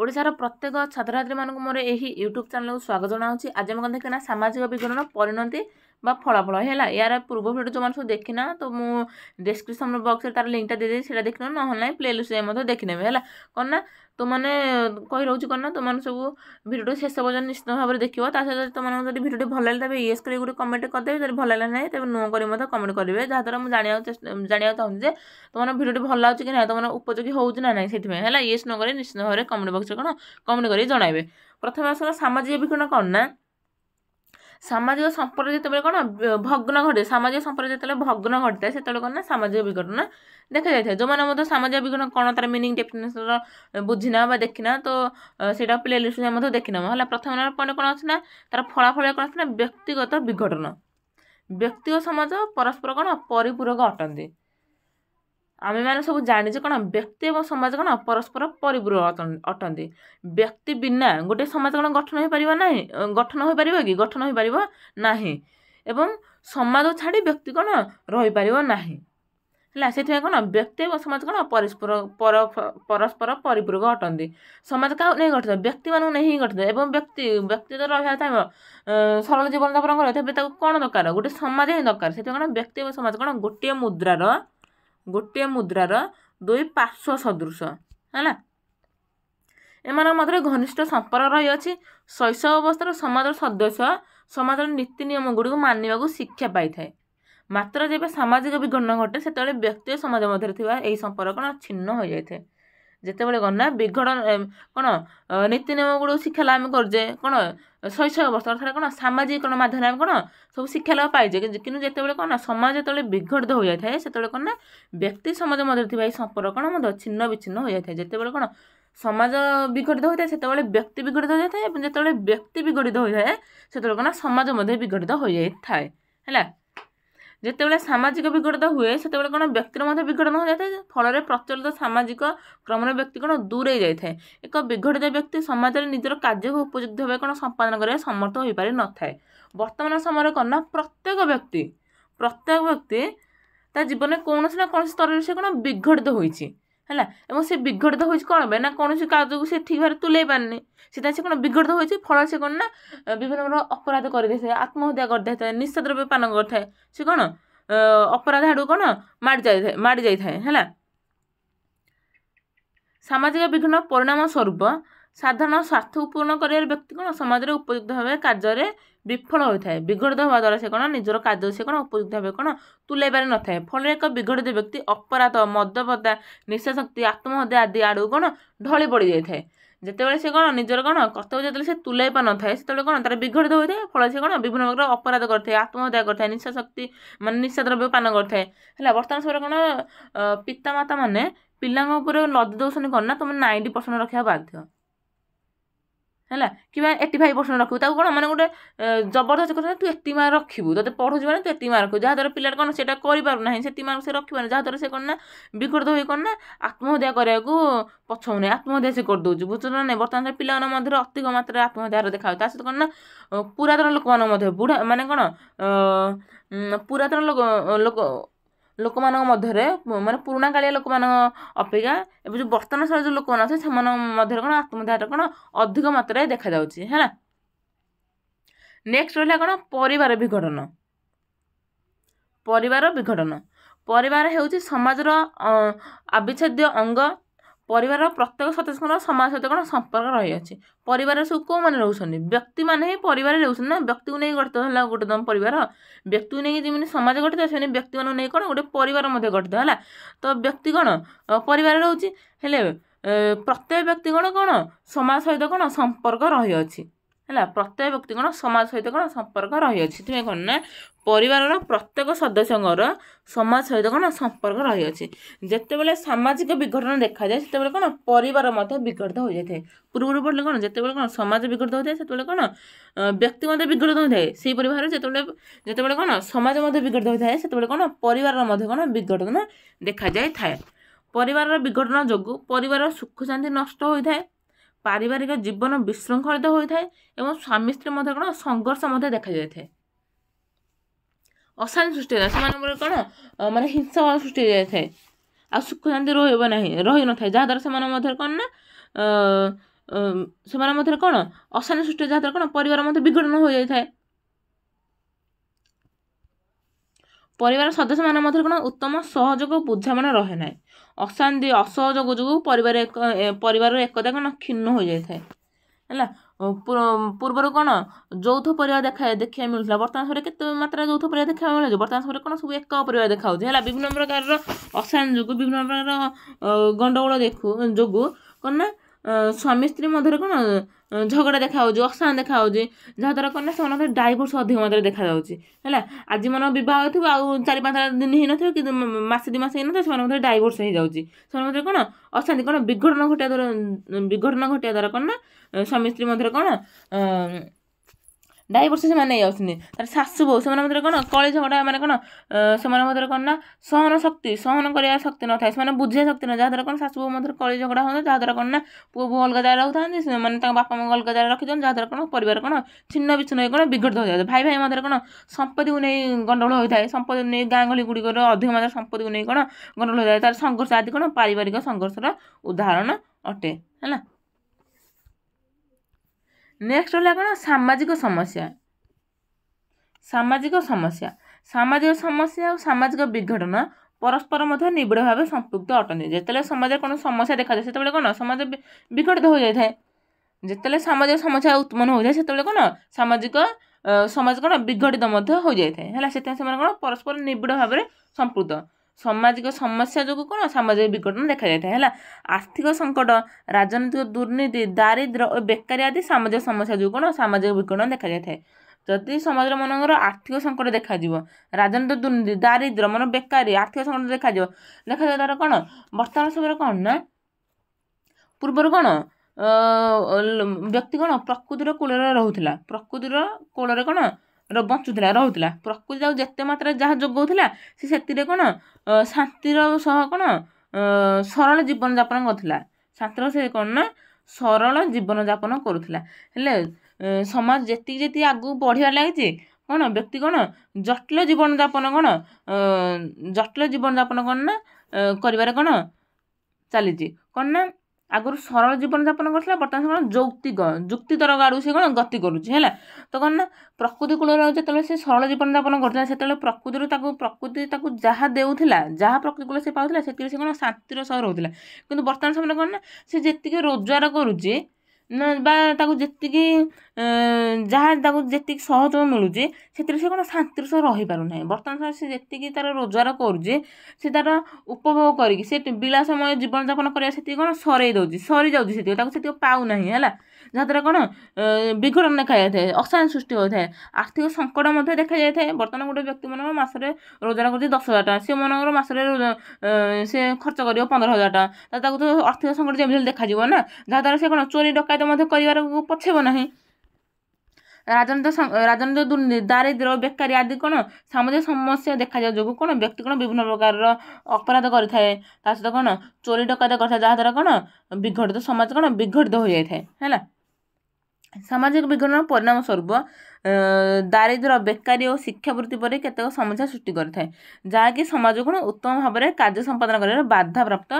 ओडिशार प्रत्येक छात्र छात्री मानक मोर यही यूट्यूब चैनल को स्वागत जनाऊँगी। आज आम देखना सामाजिक विज्ञान परिणति बा फलाफल है यार पूर्व भिडियो जो सब देखना तो मुझे डिस्क्रिप्शन बॉक्स में तार लिंकटा दे से देखना ना प्ले लिस्ट देखने है कौन ना तुमने कही रोच कौन ना तुमने सब भिडियो शेष पर्यटन निश्चित भाव में देखो सहित तुम जो भिडियो भल लगे तेज येस कर गोटे कमेंट करदे जब भल लगे ना तेज नो कर कमेंट करेंगे जहाँद्वारा मुझे जाना चाहूँगी तुम भिडियो भल लगे कि ना तुम उपयोगी होना ना है येस न कर निश्चित भाव में कमेंट बॉक्स कौन कमेंट कर जनइबे। प्रथम आसला सामाजिक विज्ञान कौन ना सामाजिक संपर्क जो कौन भग्न घटे सामाजिक संपर्क जो भग्न घटता है से कौन ना सामाजिक विघटन देखा जाए जो मैंने सामाजिक विघटन कौन तार मीनिंग डेफिनेशन बुझिना देखना तो सीटा प्ले लिस्ट में देखना है। प्रथम पॉइंट कौन अच्छे ना तार फलाफल कौन अच्छे ना व्यक्तिगत विघटन व्यक्तिगत समाज परस्पर कौन परिपूरक अटंती आम मैंने सब जाने कौन व्यक्ति और समाज कौन परस्पर परिपूरक अटंती व्यक्ति बिना गोटे समाज कौन गठन हो पार ना गठन हो पार कि गठन हो पार ना एवं समाज छाड़ी व्यक्ति कौन रही पार ना है से कौन व्यक्ति और समाज कौन परस्पर परिपूरक अटंती समाज क्या नहीं गठित व्यक्ति मानू नहीं गठित एवं व्यक्ति तो रहा था सरल जीवन यापन कर कौन दरकार गोटे समाज ही दरकार से कौन व्यक्ति और समाज कौन गोटे मुद्रार दुई पार्श्व सदृश है एम मध्य घनिष्ठ संपर्क रही शैशव अवस्था समाज सदस्य समाज नीति नियम गुड़ी मानवा शिक्षा पाई थाए मात्र जब सामाजिक विघटन घटे से व्यक्ति समाज मध्य संपर्क कौन छिन्न हो जाए जिते बड़े कौन ना विघटन कौन नीति नियम गुड़ शिक्षा लाभ आम करजे कौन शैशव अवस्था अर्थात कौन सामाजिक माध्यम कौन सब शिक्षा लाभ पाइजे कि जिते कौन समाज जो विघटित हो जाए से कौन ना व्यक्ति समाज मध्य संपर्क कौन छिन्न विच्छिन्न हो जाए जिते कौन समाज विघटित होता है से व्यक्ति विघटित हो जाए जो व्यक्ति विघटित हो जाए से कौन समाज विघटित हो जाए है जिते सामाजिक विघटित हुए से कौन व्यक्तिर विघटन हो जाए फल प्रचलित सामाजिक क्रम व्यक्ति कौन दूरे जाए एक विघटित व्यक्ति समाज में निजर कार्य को उपयुक्त भाव कौन संपादन कर समर्थ हो पारि न थाए। वर्तमान समय कौन ना प्रत्येक व्यक्ति ता जीवन में कौन ना कौन स्तर से कौन विघटित होइछि है से विघटित हो कौन ना कौन कार्य को ठीक भाव तुले पारनी से कौन विघटित हो फल से कौन ना विभिन्न प्रकार अपराध कर आत्महत्या करदे निशा द्रव्य पान करए से कौन अपराध आड़ कौन माड़ी जाए है। सामाजिक विघटन परिणाम स्वरूप साधारण स्वार्थ पूर्ण कर व्यक्ति कौन समाज में उपयुक्त भाव कार्य विफल होता है विघटित हवा द्वारा से कौन निजर कार्य से कौन उपयुक्त भाव कौन तुले पारि न थाए फल एक विघटित व्यक्ति अपराध मदपता निशाशक्ति आत्महत्या आदि आड़ कौन ढली पड़ जाए जिते से कौन निजर कौन कर्तव्य जो तुले पार न थाए से कौन तार विघटित होता है फल से कौन विभिन्न प्रकार अपराध करते आत्महत्या करते निशाशक्ति मान निशा द्रव्य पान करते है। बर्तमान समय कौन पितामाता मैंने पिला लदी दौरान कौन ना तुम 90% रखा बाध्य है कि 85% रखू कौन मैंने गोटे जबरदस्त कर तू एति मार्क रखू तो पढ़ुच मैंने तू एति मार्क रखू जहाँद्वारा पिला कौन से करना से मार्क से रखा जहाँद्वारा से कौन ना विघटित हो कौन ना आत्महत्या करने पछौने आत्महत्या से करदे बुझ ना नहीं। बर्तमान पिला अधिक मात्रा आत्महत्या देखा सहित कौन ना पुरातन लोक बुढ़ा माने कौन पुरातन लोक माने पुराणा कालिया लोक अपेक्षा ए जो बर्तमान समय जो लोक मैंने कौन आत्महत्या कौन अधिक मात्रा देखा जाउछि है। नेक्स्ट रहा कौन परिवार विघटन परिवार हेउछि समाजर अविच्छेद्य अंग परिवार प्रत्येक सदस्य समाज सहित कौन संपर्क रही है परिवार सब कौ मैंने रोचे व्यक्ति मैंने ही परिवार रोचे ना व्यक्ति को नहीं गठित है गोटे तुम परिवार व्यक्ति को नहीं जमी समाज गठित से व्यक्ति मान नहीं कौन गोटे परिवार गठित है तो व्यक्ति कौन परिवार रोचे प्रत्येक व्यक्ति कौन समाज सहित कौन संपर्क रही है प्रत्येक व्यक्ति कौन समाज सहित कौन संपर्क रही है कौन ना परिवार प्रत्येक सदस्य समाज सहित कौन संपर्क रही है जिते सामाजिक विघटन देखा जाए से कौन परिवार विघटित हो जाए पूर्व पढ़ले कौन जिते कौन समाज विघटित होता है से कौन व्यक्ति विघटित होता है से परिवार जिते कौन समाज विघटित होता है से कौन परिवार कौन विघटन देखा जाए था। परिवार विघटन जो परिवार सुख शांति नष्ट होता है पारिवारिक जीवन विशृंखलित होता है और स्वामी स्त्री मध्य कौन संघर्ष देखा जाए अशांति सृष्टि होता कौन माने हिंसा भाव सृष्टि हो जाए आ सुख शांति रही न था जहाँद्वारा से कौन ना ସେମାନେ ମଧ୍ୟରେ କ'ଣ ଅଶାନ୍ତି ସୃଷ୍ଟି ହୁଏ, ଯାହାଦ୍ୱାରା କ'ଣ ପରିବାର ମଧ୍ୟ ବିଘଟନ ହୋଇଯାଇଥାଏ। ପରିବାର ସଦସ୍ୟମାନଙ୍କ ମଧ୍ୟରେ କ'ଣ ଉତ୍ତମ ସହଯୋଗ ଓ ବୁଝାମଣା ରହେ ନାହିଁ। ଅଶାନ୍ତି ଅସହଯୋଗ ଯୋଗୁଁ ପରିବାରର ଏକତା କ'ଣ କ୍ଷୁଣ୍ଣ ହୋଇଯାଇଥାଏ ହେଲା। ପୂର୍ବରୁ କ'ଣ ଯୌଥ ପରିବାର ଦେଖିବାକୁ ମିଳୁଥିଲା, ବର୍ତ୍ତମାନ ସମୟରେ କେତେ ମାତ୍ରାରେ ଯୌଥ ପରିବାର ଦେଖିବାକୁ ମିଳୁଛି। ବର୍ତ୍ତମାନ ସମୟରେ କ'ଣ ସବୁ ଏକ ପରିବାର ଦେଖାଯାଉଛି ହେଲା। ବିଭିନ୍ନ ପ୍ରକାରର ଅଶାନ୍ତି ଯୋଗୁଁ, ବିଭିନ୍ନ ପ୍ରକାରର ଗଣ୍ଡଗୋଳ ଯୋଗୁଁ କ'ଣ ନା ସ୍ୱାମୀ ସ୍ତ୍ରୀ ମଧ୍ୟରେ କ'ଣ ଝଗଡ଼ା ଦେଖାଯାଉଛି, ଅଶାନ୍ତି ଦେଖାଯାଉଛି, ଯାହାଦ୍ୱାରା କ'ଣ ନା ସେମାନଙ୍କର ଡାଇଭୋର୍ସ ଅଧିକ ମାତ୍ରାରେ ଦେଖାଯାଉଛି ହେଲା। ଆଜି ବିବାହ ହେଇଥିବ, ଆଉ 4-5 ଦିନ ହେଇନଥିବ, କିନ୍ତୁ ମାସେ 2 ମାସ ହେଇନଥିବ, ସେମାନଙ୍କ ମଧ୍ୟରେ ଡାଇଭୋର୍ସ ହେଇଯାଉଛି। ସେମାନଙ୍କ ମଧ୍ୟରେ କ'ଣ ଅଶାନ୍ତି, କ'ଣ ବିଘଟନ ଘଟିବା ଦ୍ୱାରା କ'ଣ ନା ସ୍ୱାମୀ ସ୍ତ୍ରୀ ମଧ୍ୟରେ କ'ଣ ଡାଇଭୋର୍ସ ସେମାନେ ନେଇଯାଉଛନ୍ତି। ତାର ଶାଶୁ ବୋହୂ ସେମାନଙ୍କ ମଧ୍ୟରେ କ'ଣ କଳି ଝଗଡ଼ା, ମାନେ କ'ଣ ସେମାନଙ୍କ ମଧ୍ୟରେ କ'ଣ ନା ସହନ କରିବା ଶକ୍ତି ନଥାଏ, ସେମାନେ ବୁଝିବା ଶକ୍ତି ନଥାଏ, ଯାହାଦ୍ୱାରା କ'ଣ ଶାଶୁ ବୋହୂ ମଧ୍ୟରେ କଳି ଝଗଡ଼ା ହୁଅନ୍ତି, ଯାହାଦ୍ୱାରା କ'ଣ ନା ପୁଅ ବୋହୂ ଅଲଗା ଜାଗାରେ ରହୁଥାନ୍ତି, ସେମାନେ ତାଙ୍କ ବାପା ମାଆଙ୍କୁ ଅଲଗା ଜାଗାରେ ରଖିଦିଅନ୍ତି, ଯାହାଦ୍ୱାରା କ'ଣ ପରିବାର କ'ଣ ଛିନ୍ନ ବିଚ୍ଛିନ୍ନ ହୋଇ କ'ଣ ବିଘଟିତ ହୋଇଯାଏ। ଭାଇ ମଧ୍ୟରେ କ'ଣ ସମ୍ପତ୍ତିକୁ ନେଇ ଗଣ୍ଡଗୋଳ ହୋଇଥାଏ, ସମ୍ପତ୍ତିକୁ ନେଇ ଗାଁ ଗହଳି ଗୁଡ଼ିକର ଅଧିକ ମାତ୍ରାରେ ସମ୍ପତ୍ତିକୁ ନେଇ କ'ଣ ଗଣ୍ଡଗୋଳ ହୋଇଥାଏ। ତାର ସଂଘର୍ଷ ଆଦି କ'ଣ ପାରିବାରିକ ସଂଘର୍ଷର ଉଦାହରଣ ଅଟେ ହେଲା। ନେକ୍ସଟ ହେଲା କ'ଣ ସାମାଜିକ ସମସ୍ୟା। ସାମାଜିକ ସମସ୍ୟା ଆଉ ସାମାଜିକ ବିଘଟନ ପରସ୍ପର ମଧ୍ୟ ନିବିଡ଼ ଭାବେ ସମ୍ପୃକ୍ତ ଅଟନ୍ତି। ଯେତେବେଳେ ସମାଜରେ କ'ଣ ସମସ୍ୟା ଦେଖାଯାଏ, ସେତେବେଳେ କ'ଣ ସମାଜ ବିଘଟିତ ହୋଇଯାଇଥାଏ। ଯେତେବେଳେ ସାମାଜିକ ସମସ୍ୟା ଉତ୍ପନ୍ନ ହୋଇଥାଏ, ସେତେବେଳେ କ'ଣ ସମାଜ କ'ଣ ବିଘଟିତ ମଧ୍ୟ ହୋଇଯାଇଥାଏ ହେଲା। ସେଥିପାଇଁ ସେମାନେ କ'ଣ ପରସ୍ପର ନିବିଡ଼ ଭାବରେ ସମ୍ପୃକ୍ତ। ସାମାଜିକ ସମସ୍ୟା ଯୋଗୁଁ କ'ଣ ସାମାଜିକ ବିଘଟନ ଦେଖାଯାଇଥାଏ ହେଲା। ଆର୍ଥିକ ସଙ୍କଟ, ରାଜନୈତିକ ଦୁର୍ନୀତି, ଦାରିଦ୍ର୍ୟ ଓ ବେକାରୀ ଆଦି ସାମାଜିକ ସମସ୍ୟା ଯୋଗୁଁ କ'ଣ ସାମାଜିକ ବିଘଟନ ଦେଖାଯାଇଥାଏ। ଯଦି ସମାଜର ମନେକର ଆର୍ଥିକ ସଙ୍କଟ ଦେଖାଯିବ, ରାଜନୈତିକ ଦୁର୍ନୀତି, ଦାରିଦ୍ର୍ୟ ବେକାରୀ, ଆର୍ଥିକ ସଙ୍କଟ ଦେଖାଯିବା ଦ୍ୱାରା କ'ଣ ବର୍ତ୍ତମାନ ସମୟରେ କ'ଣ ନା ପୂର୍ବରୁ କ'ଣ ବ୍ୟକ୍ତି କ'ଣ ପ୍ରକୃତିର କୂଳରେ ରହୁଥିଲା, ପ୍ରକୃତିର କୋଳରେ କ'ଣ ରହୁଥିଲା। ପ୍ରକୃତି ତାକୁ ଯେତେ ମାତ୍ରାରେ ଯାହା ଯୋଗାଉଥିଲା, ସେ ସେଥିରେ କ'ଣ ଶାନ୍ତିର ସହ କ'ଣ ସରଳ ଜୀବନଯାପନ କରୁଥିଲା। ଶାନ୍ତିର ସେ କ'ଣ ନା ସରଳ ଜୀବନଯାପନ କରୁଥିଲା। ହେଲେ ସମାଜ ଯେତିକି ଆଗକୁ ବଢ଼ିବାରେ ଲାଗିଛି, କ'ଣ ବ୍ୟକ୍ତି କ'ଣ ଜଟିଳ ଜୀବନଯାପନ କ'ଣ ନା କରିବାରେ କ'ଣ ଚାଲିଛି। କ'ଣ ନା ଆଗରୁ ସରଳ ଜୀବନଯାପନ କରୁଥିଲା, ବର୍ତ୍ତମାନ କ'ଣ ଯୁକ୍ତି ତର୍କ ଆଡ଼କୁ ସେ କ'ଣ ଗତି କରୁଛି ହେଲା। ତ କ'ଣ ନା ପ୍ରକୃତି କୂଳରେ ଯେତେବେଳେ ସେ ସରଳ ଜୀବନଯାପନ କରୁଥିଲା, ସେତେବେଳେ ପ୍ରକୃତି ତାକୁ ଯାହା ଦେଉଥିଲା, ଯାହା ପ୍ରକୃତି କୂଳରେ ସେ ପାଉଥିଲା, ସେଥିରେ ସେ କ'ଣ ଶାନ୍ତିର ସହ ରହୁଥିଲା। କିନ୍ତୁ ବର୍ତ୍ତମାନ ସମୟରେ କ'ଣ ନା ସେ ଯେତିକି ରୋଜଗାର କରୁଛି ବା ତାକୁ ଯେତିକି ସହଯୋଗ ମିଳୁଛି, ସେଥିରେ ସେ କ'ଣ ଶାନ୍ତିର ସହ ରହିପାରୁନାହିଁ। ବର୍ତ୍ତମାନ ସମୟରେ ସେ ଯେତିକି ତାର ରୋଜଗାର କରୁଛି, ସେ ତାର ଉପଭୋଗ କରିକି ସେ ବିଳାସମୟ ଜୀବନଯାପନ କରିବା ସେତିକି କ'ଣ ସରିଯାଉଛି ସେତିକି, ତାକୁ ସେତିକି ପାଉନାହିଁ ହେଲା। ଯାହାଦ୍ୱାରା କ'ଣ ବିଘଟନ ଦେଖାଯାଇଥାଏ, ଅଶାନ୍ତି ସୃଷ୍ଟି ହୋଇଥାଏ, ଆର୍ଥିକ ସଙ୍କଟ ମଧ୍ୟ ଦେଖାଯାଇଥାଏ। ବର୍ତ୍ତମାନ ଗୋଟେ ବ୍ୟକ୍ତି ମନେକର ମାସରେ ରୋଜଗାର କରୁଛି 10,000 ଟଙ୍କା, ସେ ମନେକର ମାସରେ ସେ ଖର୍ଚ୍ଚ କରିବ 15,000 ଟଙ୍କା, ତାକୁ ତ ଆର୍ଥିକ ସଙ୍କଟ ଯେମିତି ହେଲେ ଦେଖାଯିବ ନା। ଯାହାଦ୍ୱାରା ସେ କ'ଣ ଚୋରି ଡକାୟତ ମଧ୍ୟ କରିବାକୁ ପଛେଇବ ନାହିଁ। ରାଜନୈତିକ ଦୁର୍ନୀତି, ଦାରିଦ୍ର୍ୟ, ବେକାରୀ ଆଦି କ'ଣ ସାମାଜିକ ସମସ୍ୟା ଦେଖାଯିବା ଯୋଗୁଁ କ'ଣ ବ୍ୟକ୍ତି କ'ଣ ବିଭିନ୍ନ ପ୍ରକାରର ଅପରାଧ କରିଥାଏ, ତା ସହିତ କ'ଣ ଚୋରି ଡକାୟତ କରିଥାଏ, ଯାହାଦ୍ୱାରା କ'ଣ ସମାଜ କ'ଣ ବିଘଟିତ ହୋଇଯାଇଥାଏ ହେଲା। ସାମାଜିକ ବିଘଟନ ପରିଣାମ ସ୍ୱରୂପ ଦାରିଦ୍ର୍ୟ, ବେକାରୀ ଓ ଶିକ୍ଷାବୃତ୍ତି ପରି କେତେକ ସମସ୍ୟା ସୃଷ୍ଟି କରିଥାଏ, ଯାହାକି ସମାଜକୁ କ'ଣ ଉତ୍ତମ ଭାବରେ କାର୍ଯ୍ୟ ସମ୍ପାଦନ କରିବାରେ ବାଧାପ୍ରାପ୍ତ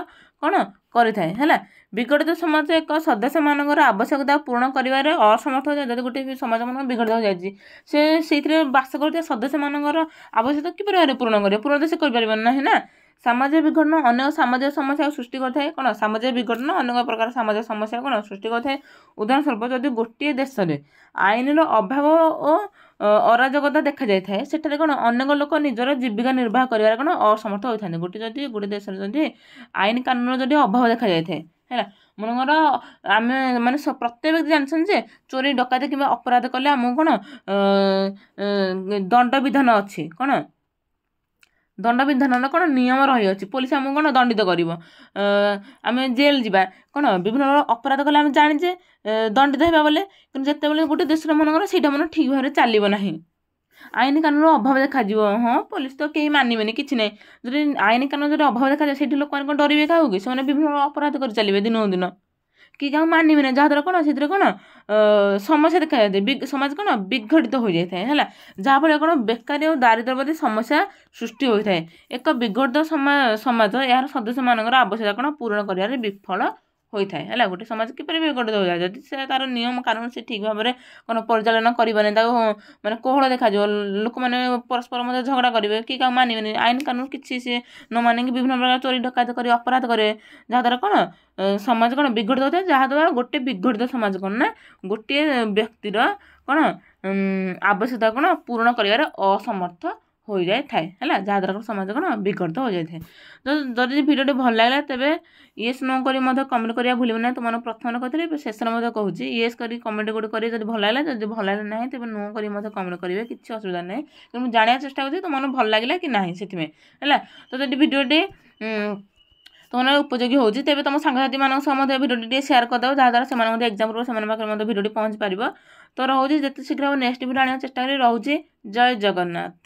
କ'ଣ କରିଥାଏ ହେଲା। ବିଘଟିତ ସମାଜ ଏକ ସଦସ୍ୟମାନଙ୍କର ଆବଶ୍ୟକତା ପୂରଣ କରିବାରେ ଅସମର୍ଥ ହୋଇଥାଏ। ଯଦି ଗୋଟେ ସମାଜ ବିଘଟିତ ହୋଇଯାଇଛି, ସେ ସେଇଥିରେ ବାସ କରୁଥିବା ସଦସ୍ୟମାନଙ୍କର ଆବଶ୍ୟକତା କିପରି ଭାବରେ ପୂରଣ ତ ସେ କରିପାରିବ ନାହିଁ ନା। ସାମାଜିକ ବିଘଟନ ଅନେକ ସାମାଜିକ ସମସ୍ୟା ସୃଷ୍ଟି କରିଥାଏ। କ'ଣ ସାମାଜିକ ବିଘଟନ ଅନେକ ପ୍ରକାର ସାମାଜିକ ସମସ୍ୟା କ'ଣ ସୃଷ୍ଟି କରିଥାଏ। ଉଦାହରଣ ସ୍ୱରୂପ ଯଦି ଗୋଟିଏ ଦେଶରେ ଆଇନର ଅଭାବ ଓ ଅରାଜକତା ଦେଖାଯାଇଥାଏ, ସେଠାରେ କ'ଣ ଅନେକ ଲୋକ ନିଜର ଜୀବିକା ନିର୍ବାହ କରିବାରେ କ'ଣ ଅସମର୍ଥ ହୋଇଥାନ୍ତି। ଗୋଟେ ଦେଶରେ ଯଦି ଆଇନ କାନୁନର ଯଦି ଅଭାବ ଦେଖାଯାଇଥାଏ ହେଲା, ମନେକର ଆମେ ପ୍ରତ୍ୟେକ ବ୍ୟକ୍ତି ଜାଣିଛନ୍ତି ଯେ ଚୋରି ଡକାୟତି କିମ୍ବା ଅପରାଧ କଲେ ଆମକୁ କ'ଣ ଦଣ୍ଡବିଧାନ ଅଛି, କ'ଣ ଦଣ୍ଡବିଧାନର କ'ଣ ନିୟମ ରହିଅଛି, ପୋଲିସ ଆମକୁ କ'ଣ ଦଣ୍ଡିତ କରିବ, ଆମେ ଜେଲ୍ ଯିବା, କ'ଣ ବିଭିନ୍ନ ଅପରାଧ କଲେ ଆମେ ଜାଣିଛେ ଦଣ୍ଡିତ ହେବା ବୋଲେ। କିନ୍ତୁ ଯେତେବେଳେ ଗୋଟେ ଦେଶର ମନେକର ସେଇଟା ଠିକ୍ ଭାବରେ ଚାଲିବ ନାହିଁ, ଆଇନ କାନୁନର ଅଭାବ ଦେଖାଯିବ, ହଁ ପୋଲିସ ତ କେହି ମାନିବେନି, କିଛି ନାହିଁ। ଯଦି ଆଇନ କାନୁନ ଯଦି ଅଭାବ ଦେଖାଯାଏ, ସେଇଠି ଲୋକମାନେ କ'ଣ ଡରିବେ କାହାକୁ କି? ସେମାନେ ବିଭିନ୍ନ ଅପରାଧ କରି ଚାଲିବେ ଦିନକୁ ଦିନ, କି କାହାକୁ ମାନିବେ ନାହିଁ। ଯାହାଦ୍ୱାରା କ'ଣ ସେଥିରେ କ'ଣ ସମସ୍ୟା ଦେଖାଯାଇଥାଏ, ସମାଜ କ'ଣ ବିଘଟିତ ହୋଇଯାଇଥାଏ ହେଲା। ଯାହାଫଳରେ କ'ଣ ବେକାରୀ ଓ ଦାରିଦ୍ର୍ୟ ପ୍ରତି ସମସ୍ୟା ସୃଷ୍ଟି ହୋଇଥାଏ। ଏକ ବିଘଟିତ ସମାଜ ଏହାର ସଦସ୍ୟମାନଙ୍କର ଆବଶ୍ୟକତା କ'ଣ ପୂରଣ କରିବାରେ ବିଫଳ ହୋଇଥାଏ ହେଲା। ଗୋଟେ ସମାଜ କିପରି ବିଗଡ଼ିତ ହୋଇଥାଏ ଯଦି ସେ ତାର ନିୟମ କାରଣ ସେ ଠିକ୍ ଭାବରେ କ'ଣ ପରିଚାଳନା କରିବନି, ତାକୁ ମାନେ କୋହଳ ଦେଖାଯିବ, ଲୋକମାନେ ପରସ୍ପର ମଧ୍ୟ ଝଗଡ଼ା କରିବେ, କି କାହାକୁ ମାନିବେନି, ଆଇନ କାନୁନ କିଛି ସେ ନ ମାନିକି ବିଭିନ୍ନ ପ୍ରକାର ଚୋରି ଡକାୟତ କରି ଅପରାଧ କରିବେ, ଯାହାଦ୍ୱାରା କ'ଣ ସମାଜ କ'ଣ ବିଗଡ଼ିତ ହୋଇଥାଏ। ଯାହାଦ୍ୱାରା ଗୋଟେ ବିଗଡ଼ିତ ସମାଜ କ'ଣ ନା ଗୋଟିଏ ବ୍ୟକ୍ତିର କ'ଣ ଆବଶ୍ୟକତା କ'ଣ ପୂରଣ କରିବାରେ ଅସମର୍ଥ ହୋଇଯାଇଥାଏ ହେଲା, ଯାହାଦ୍ୱାରା ସମାଜ କ'ଣ ବିଗଡ଼ିତ ହୋଇଯାଇଥାଏ। ଯଦି ଭିଡ଼ିଓଟି ଭଲ ଲାଗିଲା ତେବେ ୟେସ୍ ନ କରି ମଧ୍ୟ କମେଣ୍ଟ କରିବା ଭୁଲିବେ ନାହିଁ। ତୁମମାନଙ୍କୁ ପ୍ରଥମରେ କହିଥିଲି ଏବେ ଶେଷରେ ମଧ୍ୟ କହୁଛି, ୟେସ୍ କରି କମେଣ୍ଟ ଗୋଟେ କରିବେ ଯଦି ଭଲ ଲାଗିଲା, ଯଦି ଭଲ ଲାଗିଲା ନାହିଁ ତେବେ ନ କରି ମଧ୍ୟ କମେଣ୍ଟ କରିବେ, କିଛି ଅସୁବିଧା ନାହିଁ। କିନ୍ତୁ ମୁଁ ଜାଣିବାକୁ ଚେଷ୍ଟା କରୁଛି ତୁମମାନଙ୍କୁ ଭଲ ଲାଗିଲା କି ନାହିଁ ସେଥିପାଇଁ ହେଲା। ତ ଯଦି ଭିଡ଼ିଓଟି ତୁମର ଉପଯୋଗୀ ହେଉଛି ତେବେ ତୁମ ସାଙ୍ଗସାଥିମାନଙ୍କ ସହ ମଧ୍ୟ ଭିଡ଼ିଓଟି ଟିକେ ସେୟାର କରିଦେବ, ଯାହାଦ୍ୱାରା ସେମାନେ ମଧ୍ୟ ଏକ୍ଜାମ୍ ପୂର୍ବରୁ ସେମାନଙ୍କ ପାଖରେ ମଧ୍ୟ ଭିଡ଼ିଓଟି ପହଞ୍ଚି ପାରିବ। ତ ରହୁଛି, ଯେତେ ଶୀଘ୍ର ନେକ୍ସଟ ଭିଡ଼ିଓ ଆଣିବାକୁ ଚେଷ୍ଟା କରି ରହୁଛି। ଜୟ ଜଗନ୍ନାଥ।